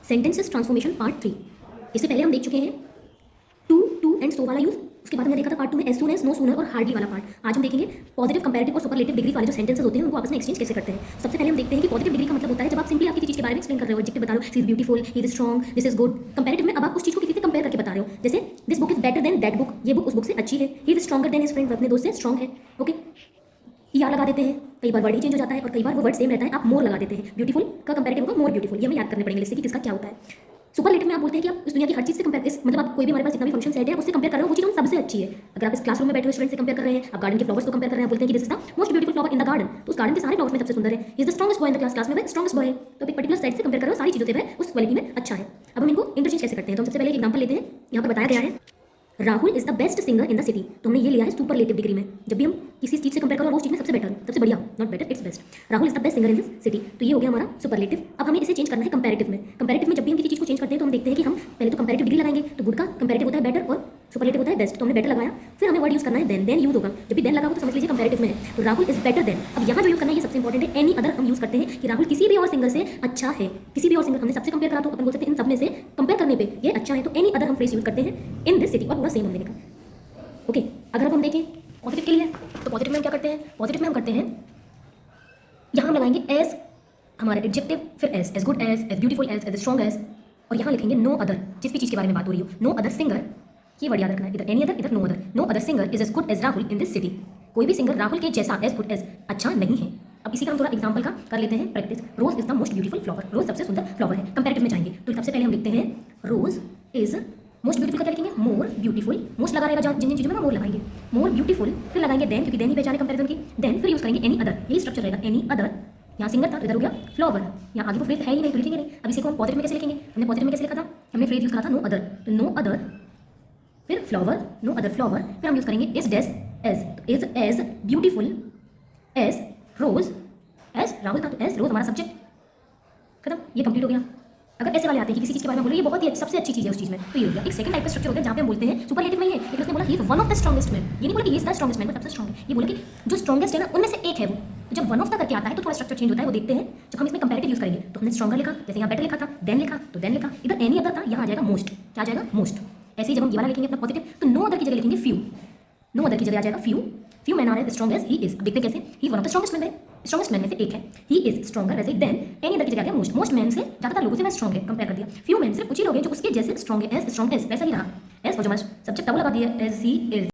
Sentences transformation part 3। इससे पहले हम देख चुके हैं टू एंड सो वाला यूज। उसके बाद हमने देखा था पार्ट 2 में as soon as, no sooner और हार्डली वाला पार्ट। आज हम देखेंगे पॉजिटिव, कंपैरेटिव और सुपरलेटिव डिग्री वाले जो सेंटेंसेस होते हैं उनको आपस में एक्सचेंज कैसे करते हैं। सबसे पहले हम देखते हैं कि पॉजिटिव डिग्री का मतलब होता है जब आप सिंपली आपकी चीज के बारे में एक्सप्लेन कर रहे हो, एडजेक्टिव बता रहे हो, she is beautiful, he is strong, this is good. Comparative में अब आप उस चीज को किसी से कंपेयर करके बता रहे हो, जैसे this book is better than that book, ये बुक उस बुक से अच्छी है। He is stronger than his friend, अपने दोस्त से स्ट्रॉन्ग है। ओके, या लगा देते हैं, कई बार वर्ड ही चेंज हो जाता है और कई बार वो वर्ड सेम रहता है, आप मोर लगा देते हैं। ब्यूटीफुल का कंपैरेटिव होगा मोर ब्यूटीफुल। ये हमें याद करने पड़ेंगे इससे कि किसका क्या होता है। सुपरलेटिव में आप बोलते हैं कि आप इस दुनिया की हर चीज़ से कंपेयर, मतलब आप कोई भी हमारे पास जितना भी फंक्शन सेट है उससे कंपेयर कर रहे हो, वो चीज़ हम सबसे अच्छी है। अगर आप इस क्लासरूम में बैठे हुए स्टूडेंट से कंपेयर कर रहे हैं, आप गार्डन के फ्लावर्स को कंपेयर कर रहे हैं, बोलते हैं कि this is the most beautiful flower in the garden, तो उस गार्डन के सारे फ्लावर्स में सबसे सुंदर है। Is the strongest boy in the class में वह स्ट्रॉन्गेस्ट बॉय है। तो एक पर्टिकुलर सेट से कंपेयर कर रहे हो, सारी चीज़ों से वह उस क्वालिटी में अच्छा है। अब हम इनको इंटरचेंज कैसे करते हैं, तो हम सबसे पहले एक एग्जांपल लेते हैं। यहाँ पर बताया गया है Rahul is the best singer in the city. तो हमने ये लिया है सुपरलेटिव डिग्री में। जब भी हम किसी चीज़ से कंपेयर करो और उस चीज़ में सबसे बेटर हो, सबसे बढ़िया हो, not better, it's best. Rahul is the best singer in this city, तो ये हो गया हमारा सुपरलेटिव। अब हमें इसे चेंज करना है कंपैरेटिव में। कंपैरेटिव में जब भी हम किसी चीज़ को चेंज करते हैं तो हम देखते हैं कि हम पहले तो कंपैरेटिव डिग्री लगाएंगे, तो गुड का कंपैरेटिव होता है बेटर और सुपरलेटिव होता है बेस्ट। तो हमने बेटर लगाया, फिर हमें वर्ड यूज करना है देन यूज होगा। जब भी देन लगा हो तो समझ लीजिए कंपैरेटिव में है। तो राहुल इज बेटर देन, अब यहाँ जो यूज करना है ये सबसे इंपॉर्टेंट है। एनी अदर हम यूज करते हैं कि राहुल किसी भी और सिंगर से अच्छा है। किसी भी और सिंगर, हमने सबसे कंपेयर करा तो अपन बोल सकते हैं इन सब में से कंपेयर करने पे ये अच्छा है, तो एनी अदर हम फ्रेज यूज करते हैं इन दिस सिटी, और पूरा सेम हमने लिखा। ओके, अगर अब हम देखें पॉजिटिव के लिए, तो पॉजिटिव में हम क्या करते हैं, पॉजिटिव में हम करते हैं यहाँ हम लगाएंगे एज हमारा एडजेक्टिव, फिर as good as beautiful as strong as, और यहाँ लिखेंगे नो अदर, जिस भी चीज़ के बारे में बात हो रही हो। नो अदर सिंगर, ये वर्ड याद रखना है, इधर एनी अदर, इधर no other. No other singer is as good as Rahul in this city, कोई भी सिंगर राहुल के जैसा एज गुड एज अच्छा नहीं है। अब इसी का हम थोड़ा एग्जांपल का कर लेते हैं practice. Rose is the most beautiful flower, rose सबसे सुंदर फ्लावर है। कंपैरेटिव में जाएंगे तो सबसे पहले हम लिखते हैं रोज इज मोस्ट ब्यूटीफुल का क्या लिखेंगे, मोर ब्यूटीफुल। मोस्ट लगा रहेगा जहाँ जिन जिन चीज़ों में मोर लगाएंगे, मोर ब्यूटीफुल, फिर लगाएंगे देन, क्योंकि देन ही पहचाने कंपैरिजन की, देन फिर यूज करेंगे एनी अदर, यही स्ट्रक्चर रहेगा। एनी अदर, यहाँ सिंगर था, इधर हो गया फ्लावर, यहाँ आगे वो फ्रेज है ही नहीं तो लिखेंगे नहीं। अब इसे को हम पॉजिटिव में कैसे लिखेंगे, हमने पॉजिटिव में कैसे लिखा था, हमने फ्रेज यूज करा था नो अदर, तो नो अदर फिर फ्लावर, नो अदर फ्लावर, फिर हम यूज करेंगे इज डेस is as beautiful as rose, as Rahul था तो एज रोज हमारा सब्जेक्ट खत्म, ये कंप्लीट हो गया। अगर ऐसे वाले आते हैं कि किसी चीज़ के बारे में बोलो ये बहुत ही सबसे अच्छी चीज़ है उस चीज़ में, तो ये हो गया। एक सेकंड टाइप का स्ट्रक्चर होता है जहाँ पे हम बोलते हैं सुपरलेटिव नहीं है, लेकिन उसने बोला he is one of the strongest man. ये नहीं बोला कि he is the strongest man, सबसे स्ट्रॉन्ग है, ये बोला कि जो स्ट्रॉन्गेस्ट है ना उनमें से एक है वो। तो जब वन ऑफ द करके आता है तो थोड़ा स्ट्रक्चर चेंज होता है, वो देखते हैं। जब हम इसमें कंपैरेटिव यूज करेंगे तो हमने स्ट्रॉन्गर लिखा, जैसे यहाँ बेटर लिखा था, देन लिखा तो देन लिखा, इधर एनी अदर था, यहाँ आ जाएगा मोस्ट, क्या आ जाएगा मोस्ट। ऐसे ही जब हम ये वाला लिखेंगे अपना पॉजिटिव, तो नो अदर की जगह लिखेंगे फ्यू, नो अदर की जगह आ जाएगा few man are as strong as he is. अब देखते हैं कैसे, he one of the strongest man है, स्ट्रॉन्गेस्ट मैन में से एक है, ही इज स्ट्रॉन्गर वैसे देन एनी अदर की जगह आ गया मोस्ट। मोस्ट मैन से ज़्यादातर लोगों से मैं स्ट्रॉन्ग है कंपेयर कर दिया। फ्यू मैन से कुछ ही लोग हैं जो उसके जैसे स्ट्रॉन्ग है, एज स्ट्रॉन्ग एज वैसा ही रहा, एज और जो हमारा सब्जेक्ट डबल लगा दिया एज ही इज।